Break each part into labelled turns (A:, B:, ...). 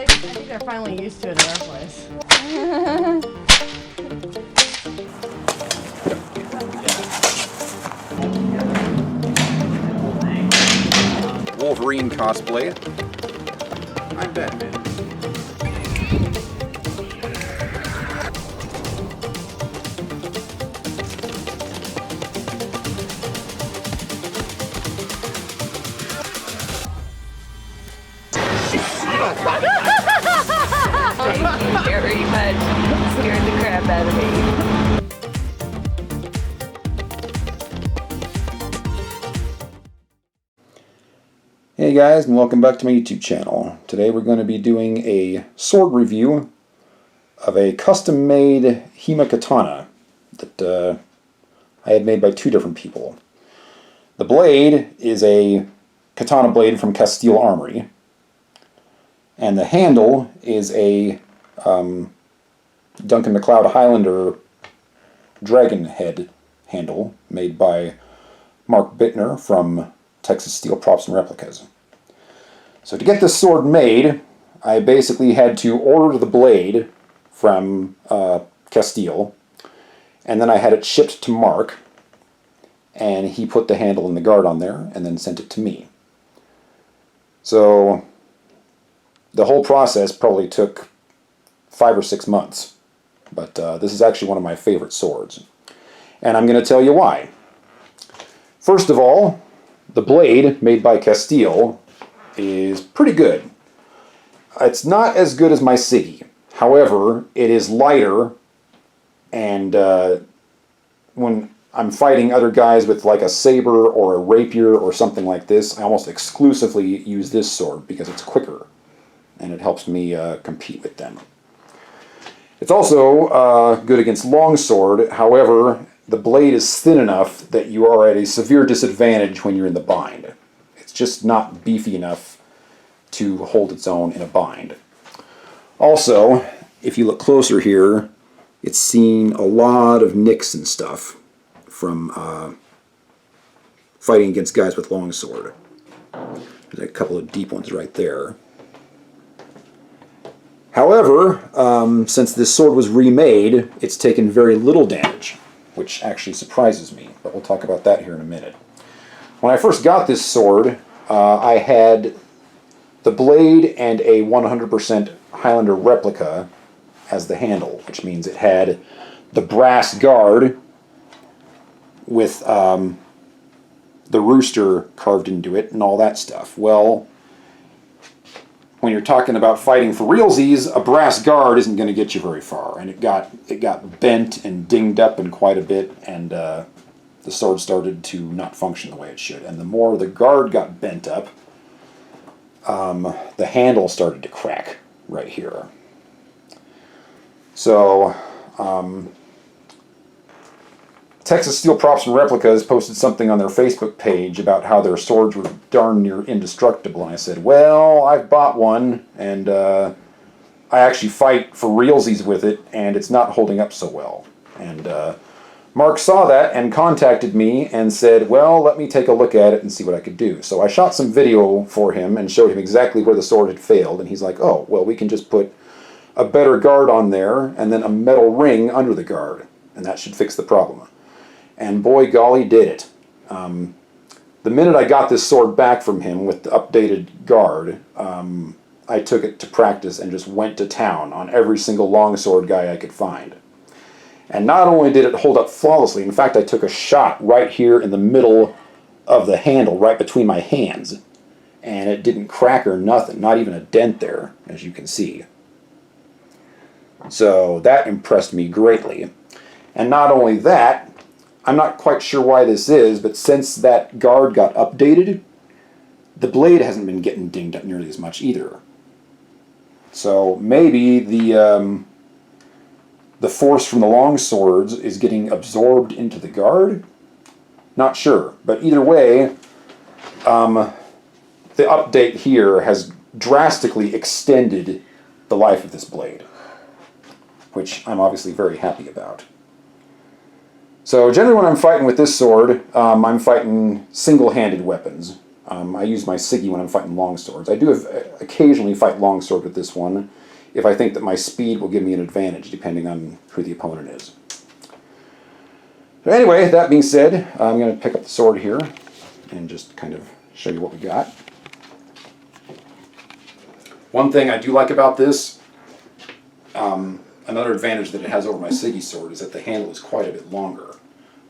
A: I think they're finally used to it in our place.
B: Wolverine cosplay. I'm Batman.
C: Thank you very much. You scared the crap out of me.
B: Hey guys, and welcome back to my YouTube channel. Today we're going to be doing a sword review of a custom-made HEMA katana that I had made by two different people. The blade is a katana blade from Castille Armory, and the handle is a Duncan MacLeod Highlander dragon head handle made by Mark Bittner from Texas Steel Props and Replicas. So to get this sword made, I basically had to order the blade from Castille, and then I had it shipped to Mark, and he put the handle and the guard on there and then sent it to me. So the whole process probably took 5 or 6 months, but this is actually one of my favorite swords, and I'm going to tell you why. First of all, the blade made by Castille is pretty good. It's not as good as my Siggy. However, it is lighter, and when I'm fighting other guys with like a saber or a rapier or something like this, I almost exclusively use this sword because it's quicker and it helps me compete with them. It's also good against longsword. However, the blade is thin enough that you are at a severe disadvantage when you're in the bind. It's just not beefy enough to hold its own in a bind. Also, if you look closer here, it's seen a lot of nicks and stuff from fighting against guys with longsword. There's a couple of deep ones right there. However, since this sword was remade, it's taken very little damage, which actually surprises me, but we'll talk about that here in a minute. When I first got this sword, I had the blade and a 100% Highlander replica as the handle, which means it had the brass guard with the rooster carved into it and all that stuff. Well, when you're talking about fighting for realsies, a brass guard isn't going to get you very far, and it got bent and dinged up in quite a bit, and the sword started to not function the way it should. And the more the guard got bent up, the handle started to crack right here. So Texas Steel Props and Replicas posted something on their Facebook page about how their swords were darn near indestructible. And I said, well, I've bought one, and I actually fight for realsies with it, and it's not holding up so well. And Mark saw that and contacted me and said, well, let me take a look at it and see what I could do. So I shot some video for him and showed him exactly where the sword had failed, and he's like, oh, well, we can just put a better guard on there and then a metal ring under the guard, and that should fix the problem. And boy golly did it. The minute I got this sword back from him with the updated guard, I took it to practice and just went to town on every single longsword guy I could find. And not only did it hold up flawlessly, in fact I took a shot right here in the middle of the handle, right between my hands, and it didn't crack or nothing, not even a dent there, as you can see. So that impressed me greatly. And not only that, I'm not quite sure why this is, but since that guard got updated, the blade hasn't been getting dinged up nearly as much either. So maybe the force from the long swords is getting absorbed into the guard? Not sure, but either way, the update here has drastically extended the life of this blade, which I'm obviously very happy about. So generally when I'm fighting with this sword, I'm fighting single-handed weapons. I use my Siggy when I'm fighting long swords. I do occasionally fight long sword with this one if I think that my speed will give me an advantage, depending on who the opponent is. So anyway, that being said, I'm going to pick up the sword here and just kind of show you what we got. One thing I do like about this, another advantage that it has over my Siggy sword, is that the handle is quite a bit longer.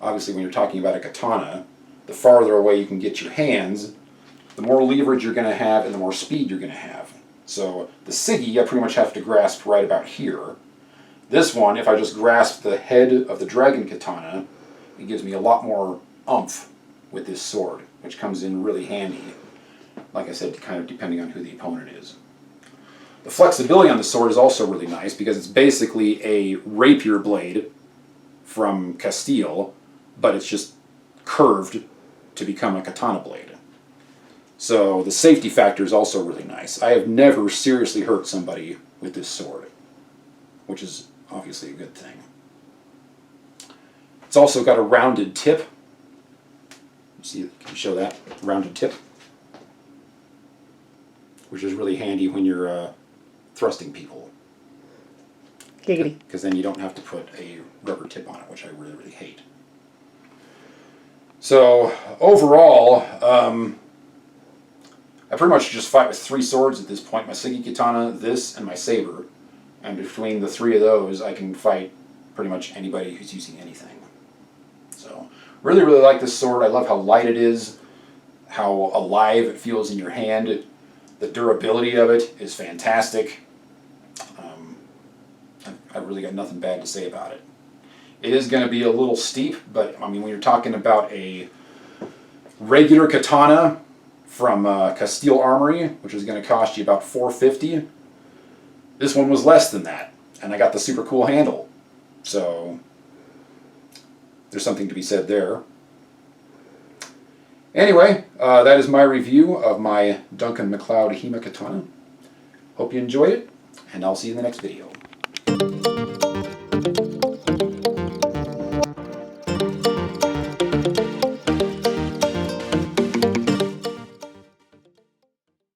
B: Obviously, when you're talking about a katana, the farther away you can get your hands, the more leverage you're going to have and the more speed you're going to have. So the Siggy, I pretty much have to grasp right about here. This one, if I just grasp the head of the dragon katana, it gives me a lot more oomph with this sword, which comes in really handy, like I said, kind of depending on who the opponent is. The flexibility on the sword is also really nice because it's basically a rapier blade from Castille, but it's just curved to become a katana blade. So the safety factor is also really nice. I have never seriously hurt somebody with this sword, which is obviously a good thing. It's also got a rounded tip. See, can you show that? Rounded tip. Which is really handy when you're thrusting people.
A: Giggity.
B: Because then you don't have to put a rubber tip on it, which I really, really hate. So, overall, I pretty much just fight with 3 swords at this point. My Siggy katana, this, and my saber. And between the 3 of those, I can fight pretty much anybody who's using anything. So, really, really like this sword. I love how light it is, how alive it feels in your hand. The durability of it is fantastic. I've really got nothing bad to say about it. It is going to be a little steep, but I mean, when you're talking about a regular katana from Castille Armory, which is going to cost you about $450, this one was less than that, and I got the super cool handle. So there's something to be said there. Anyway, that is my review of my Duncan MacLeod HEMA katana. Hope you enjoyed it, and I'll see you in the next video.